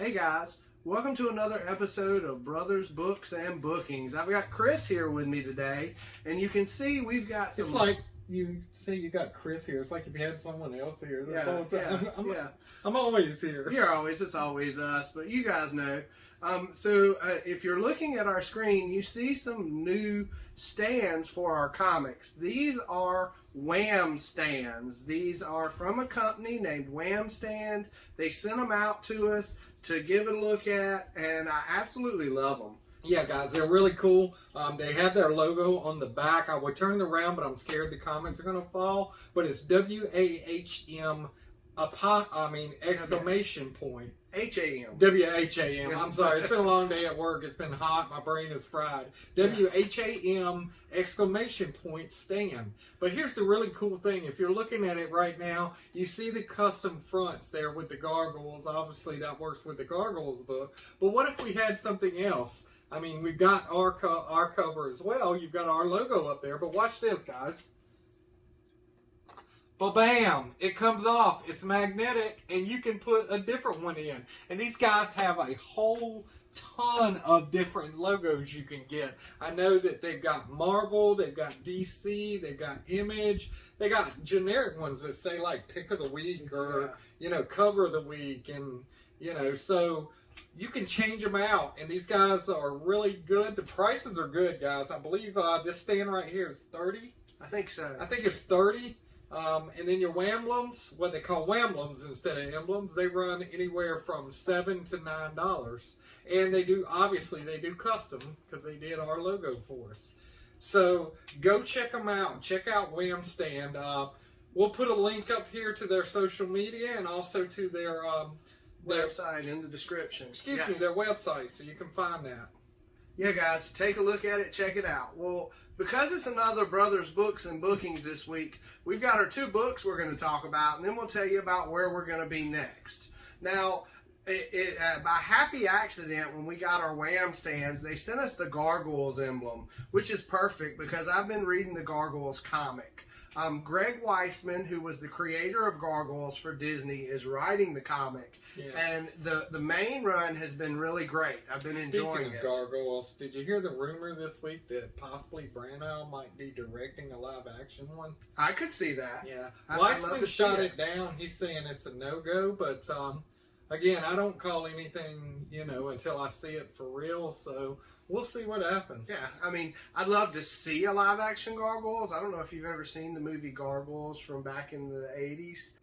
Hey guys, welcome to another episode of Brothers Books and Bookings. I've got Chris here with me today, and you can see we've got some... It's like you say you got Chris here. It's like if you had someone else here the whole time. I'm always here. It's always us, but you guys know. If you're looking at our screen, you see some new stands for our comics. These are Wham stands. These are from a company named Wham Stand. They sent them out to us to give it a look at, and I absolutely love them. Yeah, guys, they're really cool. They have their logo on the back. I would turn it around, but I'm scared the comments are going to fall. But it's W-A-H-M, exclamation point. H-A-M. W-H-A-M. I'm sorry. It's been a long day at work. It's been hot. My brain is fried. W-H-A-M, exclamation point stand. But here's the really cool thing. If you're looking at it right now, you see the custom fronts there with the Gargoyles. Obviously, that works with the Gargoyles book. But what if we had something else? I mean, we've got our cover as well. You've got our logo up there. But watch this, guys. Ba-bam! It comes off. It's magnetic, and you can put a different one in. And these guys have a whole ton of different logos you can get. I know that they've got Marvel, they've got DC, they've got Image. They got generic ones that say, like, pick of the week or, cover of the week. And, so you can change them out. And these guys are really good. The prices are good, guys. I believe this stand right here is $30. I think so. I think it's $30. And then your Whamblems, what they call Whamblems instead of emblems, they run anywhere from $7 to $9. And they do custom because they did our logo for us. So go check them out. Check out Wham Stand. We'll put a link up here to their social media and also to their website in the description. Their website, so you can find that. Yeah, guys, take a look at it. Check it out. Well, because it's another Brothers Books and Bookings this week, we've got our two books we're going to talk about, and then we'll tell you about where we're going to be next. Now, by happy accident, when we got our Wham stands, they sent us the Gargoyles emblem, which is perfect because I've been reading the Gargoyles comic. Greg Weisman, who was the creator of Gargoyles for Disney, is writing the comic. Yeah. And the main run has been really great. I've been enjoying it. Speaking of Gargoyles, did you hear the rumor this week that possibly Branagh might be directing a live action one? I could see that. Yeah. Weisman shot it down. He's saying it's a no-go, but again, I don't call anything, until I see it for real, so we'll see what happens. Yeah, I mean, I'd love to see a live-action Gargoyles. I don't know if you've ever seen the movie Gargoyles from back in the 80s.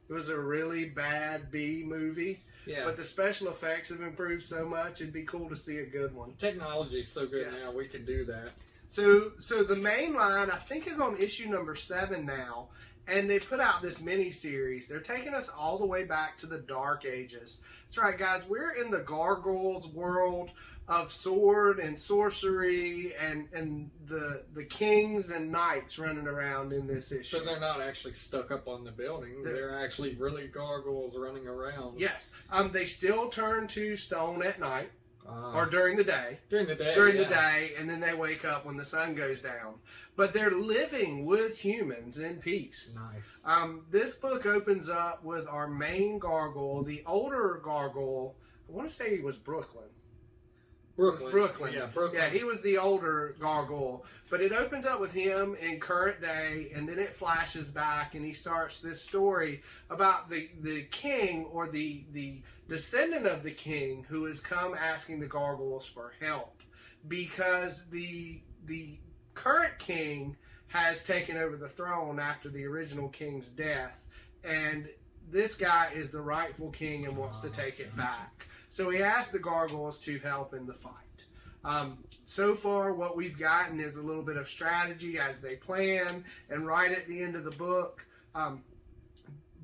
It was a really bad B movie. Yeah. But the special effects have improved so much, it'd be cool to see a good one. Technology's so good now, we can do that. So the main line, I think, is on issue number 7 now. And they put out this mini-series. They're taking us all the way back to the Dark Ages. That's right, guys. We're in the Gargoyles world of sword and sorcery and the kings and knights running around in this issue. So they're not actually stuck up on the building. They're actually really gargoyles running around. Yes. They still turn to stone at night. Or during the day. During the day, and then they wake up when the sun goes down. But they're living with humans in peace. Nice. This book opens up with our main gargoyle, the older gargoyle. I want to say he was Brooklyn. Brooklyn. Yeah, Brooklyn. Yeah, he was the older gargoyle. But it opens up with him in current day, and then it flashes back, and he starts this story about the king, or the descendant of the king, who has come asking the gargoyles for help. Because the current king has taken over the throne after the original king's death, and this guy is the rightful king and wants to take it back. So he asked the gargoyles to help in the fight. So far, what we've gotten is a little bit of strategy as they plan, and right at the end of the book,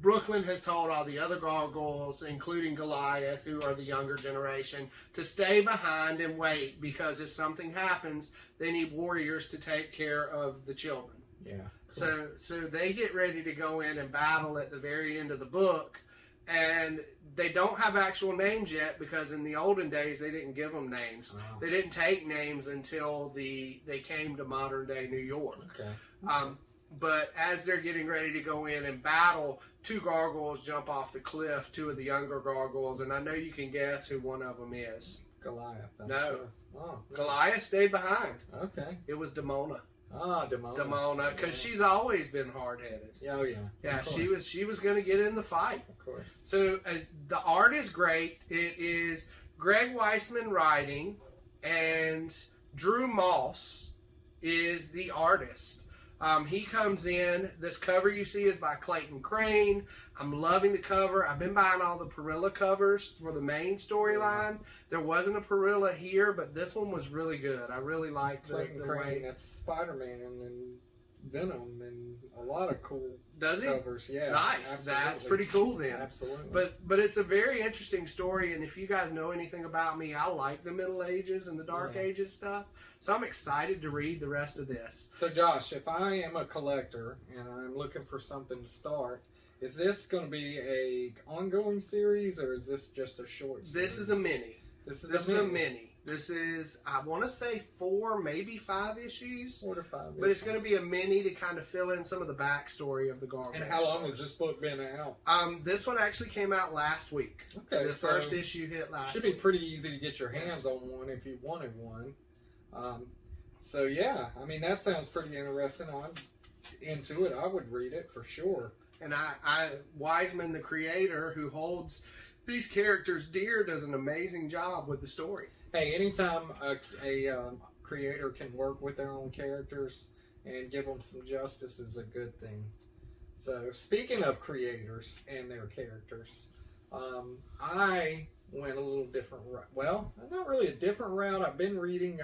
Brooklyn has told all the other gargoyles, including Goliath, who are the younger generation, to stay behind and wait, because if something happens, they need warriors to take care of the children. Yeah. Cool. So they get ready to go in and battle at the very end of the book, and they don't have actual names yet, because in the olden days they didn't give them names. Wow. They didn't take names until they came to modern day New York. Okay. But as they're getting ready to go in and battle, two gargoyles jump off the cliff, two of the younger gargoyles, and I know you can guess who one of them is. Goliath. No. Sure. Oh, Goliath stayed behind. okay. It was Demona. Ah, Demona. Demona, because she's always been hard-headed. Oh, yeah. Yeah, she was going to get in the fight. Of course. So the art is great. It is Greg Weisman writing, and Drew Moss is the artist. He comes in. This cover you see is by Clayton Crane. I'm loving the cover. I've been buying all the Perilla covers for the main storyline. There wasn't a Perilla here, but this one was really good. I really liked Clayton the Crane, way. that's Spider-Man and Venom and a lot of cool Does he? covers. Yeah, Nice. absolutely. That's pretty cool then. Absolutely. But it's a very interesting story, and if you guys know anything about me, I like the Middle Ages and the Dark Ages stuff. So I'm excited to read the rest of this. So Josh, if I am a collector and I'm looking for something to start, is this going to be a ongoing series or is this just a short series? This is a mini. This is a mini. This is, I want to say 4, maybe 5 issues. 4 to 5 But it's going to be a mini to kind of fill in some of the backstory of the Gargoyles. And how long has this book been out? This one actually came out last week. Okay, the first issue hit last week. Should be pretty easy to get your hands on one if you wanted one. So yeah, I mean, that sounds pretty interesting. I'm into it. I would read it for sure. And Wiseman, the creator who holds these characters dear, does an amazing job with the story. Hey, anytime a creator can work with their own characters and give them some justice is a good thing. So, speaking of creators and their characters, I went a little different route. Well, not really a different route. I've been reading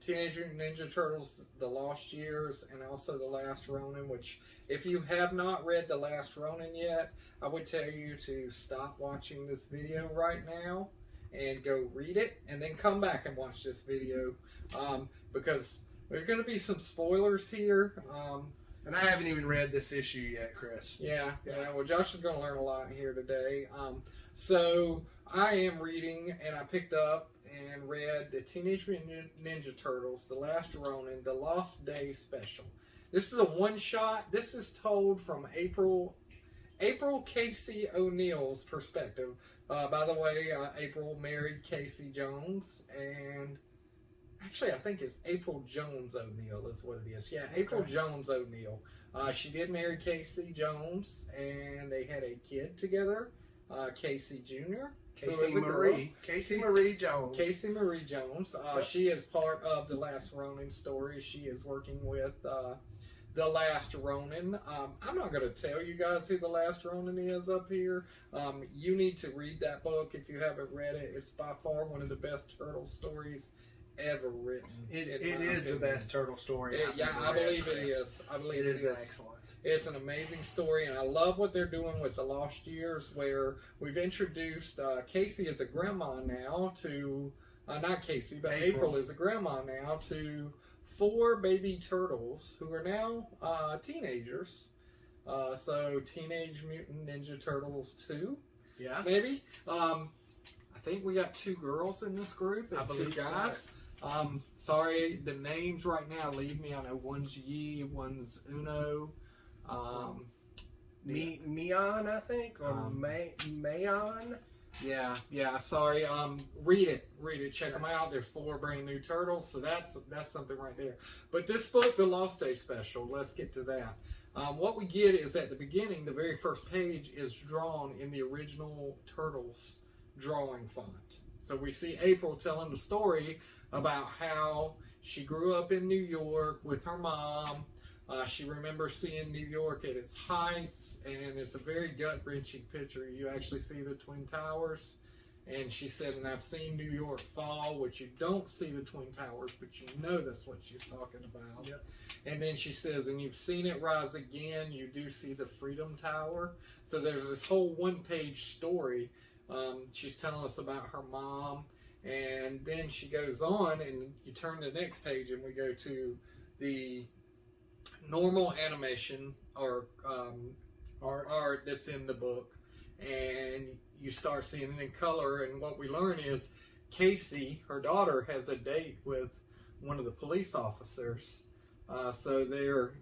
Teenage Mutant Ninja Turtles, The Lost Years, and also The Last Ronin, which, if you have not read The Last Ronin yet, I would tell you to stop watching this video right now and go read it, and then come back and watch this video, because there's going to be some spoilers here. And I haven't even read this issue yet, Chris. Yeah. Well, Josh is going to learn a lot here today. So I am reading, and I picked up and read the Teenage Mutant Ninja Turtles, The Last Ronin, The Lost Day Special. This is a one-shot. This is told from April Casey O'Neill's perspective. By the way, April married Casey Jones, and actually I think it's April Jones O'Neill is what it is. Yeah, April Jones O'Neill. She did marry Casey Jones, and they had a kid together, Casey Jr. Casey Marie Jones. Casey Marie Jones. She is part of the Last Ronin story. She is working with The Last Ronin. I'm not going to tell you guys who The Last Ronin is up here. You need to read that book if you haven't read it. It's by far one of the best turtle stories ever written. It is the best turtle story. I believe it is. I believe it is excellent. It's an amazing story, and I love what they're doing with The Lost Years, where we've introduced Casey as a grandma now to, not Casey, but April is a grandma now to 4 baby turtles who are now teenagers. So Teenage Mutant Ninja Turtles 2, maybe. I think we got 2 girls in this group and 2 guys. Sorry, the names right now leave me. I know one's Yi, one's Uno. Mion, I think, or Mayon. Yeah. Sorry. Read it. Check them out. There's 4 brand new turtles, so that's something right there. But this book, The Lost Day Special, let's get to that. What we get is at the beginning, the very first page is drawn in the original Turtles drawing font. So we see April telling the story about how she grew up in New York with her mom. She remembers seeing New York at its heights, and it's a very gut-wrenching picture. You actually see the Twin Towers, and she said, and I've seen New York fall, which you don't see the Twin Towers, but you know that's what she's talking about. Yep. And then she says, and you've seen it rise again, you do see the Freedom Tower. So there's this whole one-page story. She's telling us about her mom, and then she goes on, and you turn to the next page, and we go to the normal animation or art that's in the book, and you start seeing it in color. And what we learn is Casey, her daughter, has a date with one of the police officers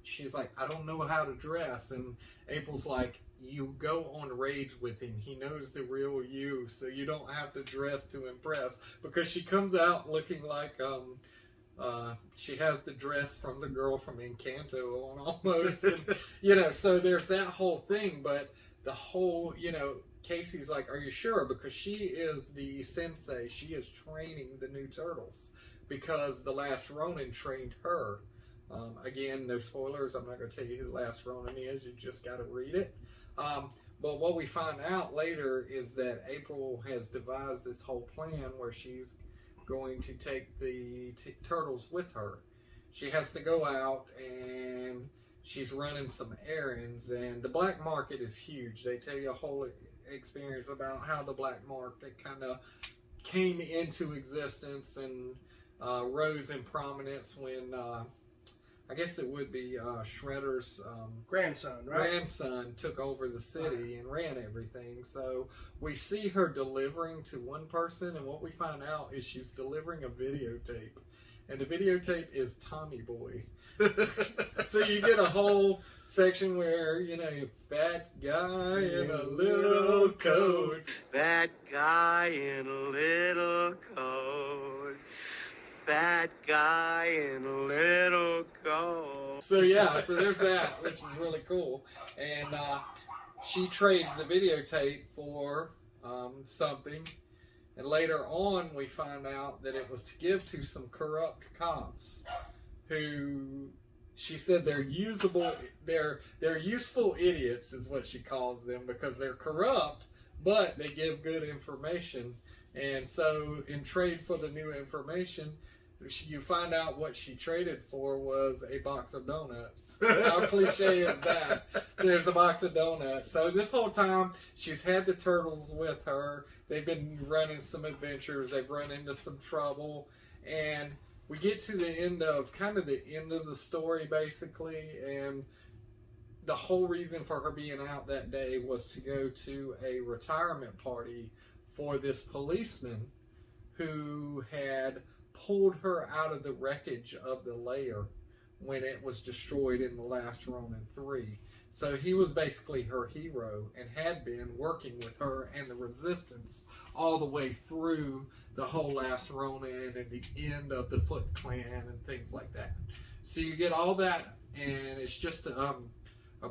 She's like, I don't know how to dress. And April's like, you go on rage with him. He knows the real you, so you don't have to dress to impress. Because she comes out looking like, she has the dress from the girl from Encanto on almost. And, so there's that whole thing. But the whole, Casey's like, are you sure? Because she is the sensei. She is training the new turtles. Because the last Ronin trained her. Again, no spoilers. I'm not going to tell you who the last Ronin is. You just got to read it. But what we find out later is that April has devised this whole plan where she's going to take the turtles with her. She has to go out and she's running some errands. And the black market is huge. They tell you a whole experience about how the black market kind of came into existence and rose in prominence when I guess it would be Shredder's grandson, right? Grandson took over the city and ran everything. So we see her delivering to one person, and what we find out is she's delivering a videotape, and the videotape is Tommy Boy. So you get a whole section where fat guy in a little coat, fat guy in a little coat. Fat guy in a little coat. So there's that, which is really cool. And she trades the videotape for something. And later on, we find out that it was to give to some corrupt cops who she said they're usable. They're useful idiots, is what she calls them, because they're corrupt, but they give good information. And so, in trade for the new information, you find out what she traded for was a box of donuts. How cliche is that? So there's a box of donuts. So this whole time, she's had the turtles with her. They've been running some adventures. They've run into some trouble. And we get to the end of the story, basically. And the whole reason for her being out that day was to go to a retirement party for this policeman who had pulled her out of the wreckage of the lair when it was destroyed in the last Ronin 3. So he was basically her hero and had been working with her and the Resistance all the way through the whole last Ronin and the end of the Foot Clan and things like that. So you get all that, and it's just a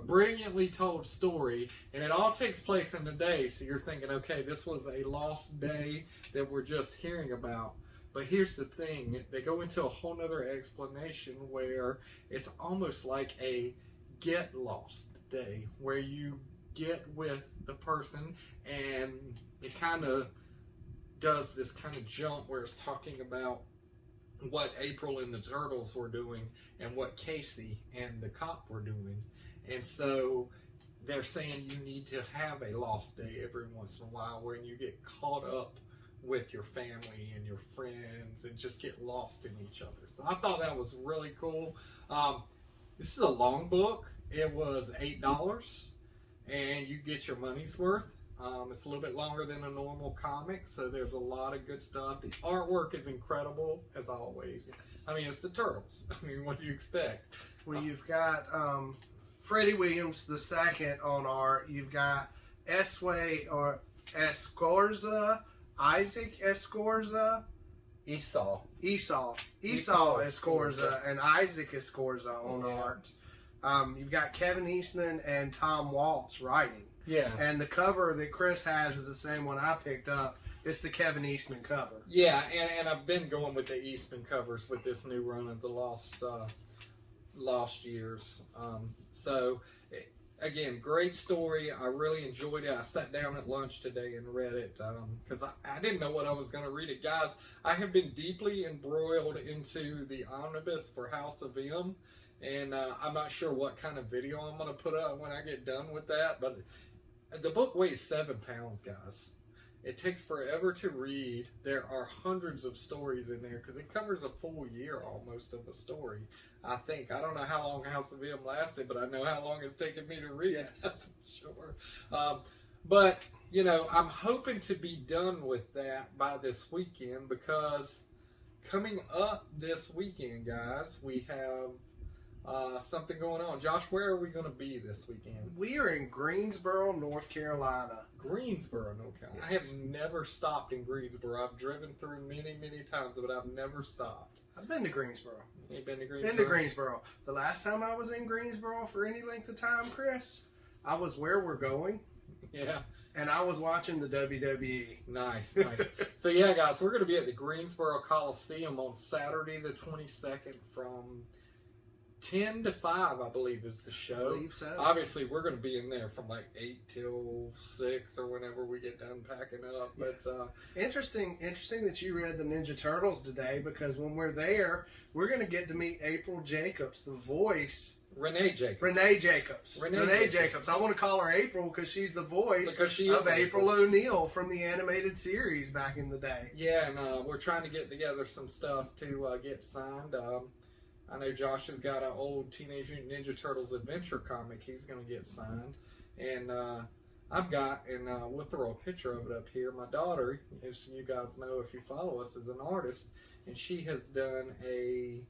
brilliantly told story, and it all takes place in a day. So you're thinking, okay, this was a lost day that we're just hearing about. But here's the thing, they go into a whole nother explanation where it's almost like a get lost day, where you get with the person and it kind of does this kind of jump where it's talking about what April and the Turtles were doing and what Casey and the cop were doing. And so they're saying you need to have a lost day every once in a while where you get caught up with your family and your friends and just get lost in each other. So I thought that was really cool. This is a long book. It was $8 and you get your money's worth. It's a little bit longer than a normal comic, so there's a lot of good stuff. The artwork is incredible, as always. Yes. I mean, it's the Turtles. I mean, what do you expect? Well, you've got Freddie Williams II on art. You've got Escorza, Isaac Escorza, Esau Escorza, and Isaac Escorza on art. You've got Kevin Eastman and Tom Waltz writing. Yeah. And the cover that Chris has is the same one I picked up. It's the Kevin Eastman cover. Yeah, and I've been going with the Eastman covers with this new run of the Lost Years. Again, great story. I really enjoyed it. I sat down at lunch today and read it because I didn't know what I was going to read it. Guys, I have been deeply embroiled into the omnibus for House of M, and I'm not sure what kind of video I'm going to put up when I get done with that, but the book weighs 7 pounds, guys. It takes forever to read. There are hundreds of stories in there because it covers a full year almost of a story. I think. I don't know how long House of M lasted, but I know how long it's taken me to read. Yes. That's for sure. But, I'm hoping to be done with that by this weekend because coming up this weekend, guys, we have something going on. Josh, where are we going to be this weekend? We are in Greensboro, North Carolina. Greensboro, North Carolina. Yes. I have never stopped in Greensboro. I've driven through many, many times, but I've never stopped. I've been to Greensboro. You've been to Greensboro? Been to Greensboro. The last time I was in Greensboro for any length of time, Chris, I was where we're going. Yeah. And I was watching the WWE. Nice, nice. So, yeah, guys, we're going to be at the Greensboro Coliseum on Saturday the 22nd from 10 to 5, I believe, is the show. I believe so. Obviously, we're going to be in there from like 8 till 6 or whenever we get done packing up. But Interesting that you read the Ninja Turtles today, because when we're there, we're going to get to meet April Jacobs, the voice. Renee Jacobs. Renee Jacobs. I want to call her April because she's the voice Because she of is April O'Neil from the animated series back in the day. Yeah, and we're trying to get together some stuff to get signed. I know Josh has got an old Teenage Mutant Ninja Turtles adventure comic he's going to get signed. And I've got, and we'll throw a picture of it up here, my daughter, as you guys know if you follow us, is an artist. And she has done a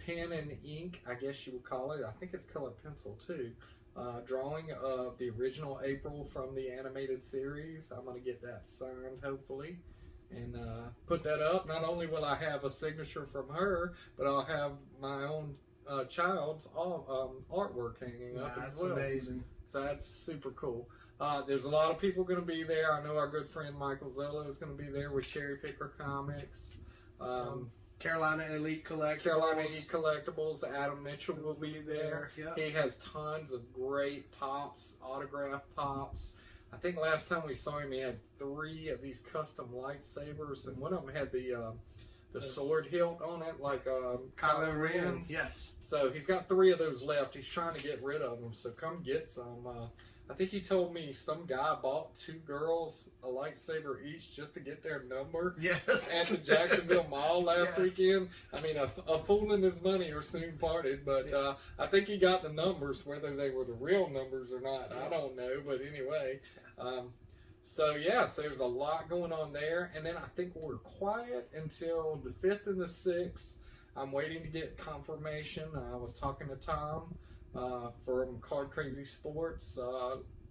pen and ink, I guess you would call it. I think it's colored pencil too. Drawing of the original April from the animated series. I'm going to get that signed, hopefully, and put that up. Not only will I have a signature from her, but I'll have my own child's artwork hanging up as well. That's amazing. So that's super cool. There's a lot of people going to be there. I know our good friend Michael Zello is going to be there with Cherry Picker Comics. Carolina Elite Collectibles. Carolina Elite Collectibles. Adam Mitchell will be there. Yep. He has tons of great pops, autograph pops. I think last time we saw him, he had 3 of these custom lightsabers, and one of them had the sword hilt on it, like Kylo Ren. Yes. So he's got 3 of those left. He's trying to get rid of them. So come get some. I think he told me some guy bought 2 girls a lightsaber each just to get their number. Yes. At the Jacksonville Mall last Yes. weekend. I mean, a fool and his money are soon parted, but I think he got the numbers, whether they were the real numbers or not. I don't know, but anyway. So there's a lot going on there, and then I think we're quiet until the 5th and the 6th. I'm waiting to get confirmation. I was talking to Tom from Card Crazy Sports.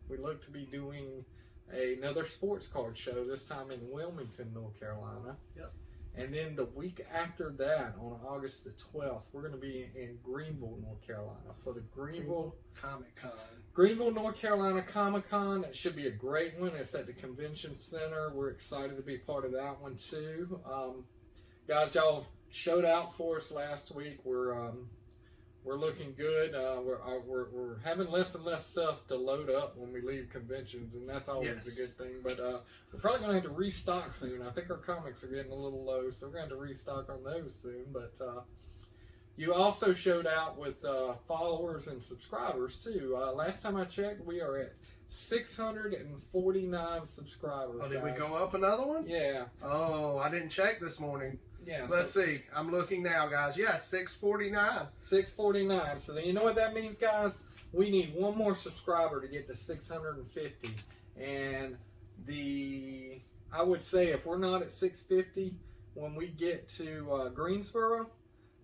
We look to be doing another sports card show, this time in Wilmington, North Carolina. Yep. And then the week after that, on August the 12th, we're going to be in Greenville, North Carolina for the Greenville Comic Con. Greenville, North Carolina Comic Con. It should be a great one. It's at the Convention Center. We're excited to be part of that one too. Guys, y'all showed out for us last week. We're looking good. We're having less and less stuff to load up when we leave conventions, and that's always Yes. a good thing. But we're probably going to have to restock soon. I think our comics are getting a little low, so we're going to have to restock on those soon. But you also showed out with followers and subscribers too. Last time I checked, we are at 649 subscribers. Oh, did we guys. go up another one? Yeah. Oh, I didn't check this morning. Yeah. Let's see. I'm looking now, guys. Yes, 649. 649. So then you know what that means, guys? We need one more subscriber to get to 650. And I would say if we're not at 650, when we get to Greensboro,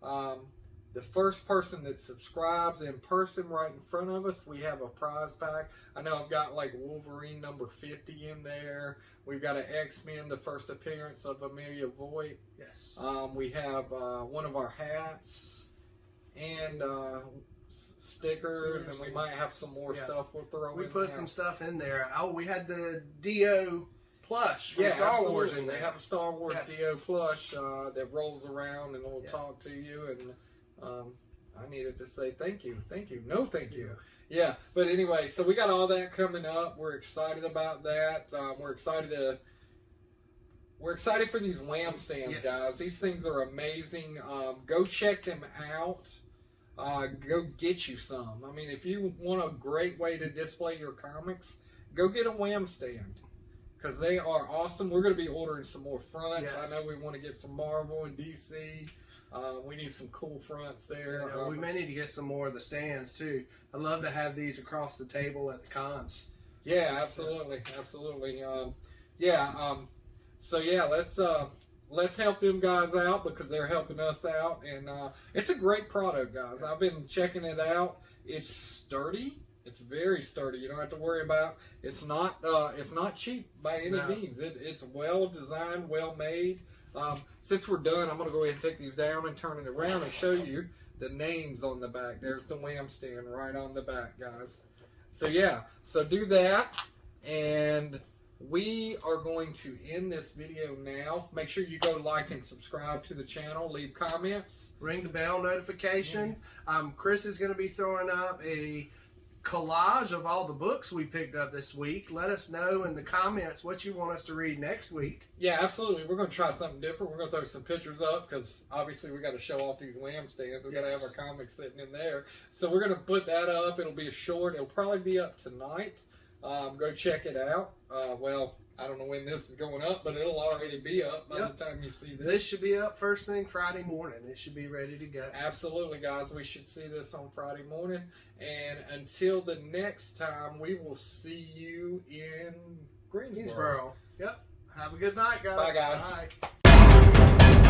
the first person that subscribes in person right in front of us, we have a prize pack. I know I've got like Wolverine number 50 in there. We've got an X-Men, the first appearance of Amelia Voigt. Yes. We have one of our hats and stickers, and we might have some more stuff we'll throw in. We put there. some stuff in there. Oh, we had the Dio plush from Yeah, Star Wars in absolutely. there. They have a Star Wars Yes. Dio plush that rolls around and will Yeah. talk to you. And I needed to say thank you. No, thank you. Yeah, but anyway, so we got all that coming up. We're excited about that. We're excited for these Wham stands, Yes. guys. These things are amazing. Go check them out. Go get you some. I mean, if you want a great way to display your comics, go get a Wham stand, because they are awesome. We're going to be ordering some more fronts. Yes. I know we want to get some Marvel and DC. We need some cool fronts there. Yeah, we may need to get some more of the stands too. I'd love to have these across the table at the cons. Yeah, absolutely. So yeah, let's let's help them guys out because they're helping us out. And it's a great product, guys. I've been checking it out. It's sturdy. It's very sturdy. You don't have to worry about. It's not cheap by any means. It's well designed, well made. Since we're done, I'm going to go ahead and take these down and turn it around and show you the names on the back. There's the Wham stand right on the back, guys. So yeah, so do that, and we are going to end this video now. Make sure you go like and subscribe to the channel. Leave comments. Ring the bell notification. Chris is going to be throwing up a collage of all the books we picked up this week. Let us know in the comments what you want us to read next week. Yeah, absolutely. We're going to try something different. We're going to throw some pictures up because obviously we got to show off these Wham stands. We got to have our comics sitting in there. So we're going to put that up. It'll be a short. It'll probably be up tonight. Go check it out. Well, I don't know when this is going up, but it'll already be up by the time you see this. This should be up first thing Friday morning. It should be ready to go. Absolutely, guys. We should see this on Friday morning. And until the next time, we will see you in Greensboro. Yep. Have a good night, guys. Bye, guys. Bye.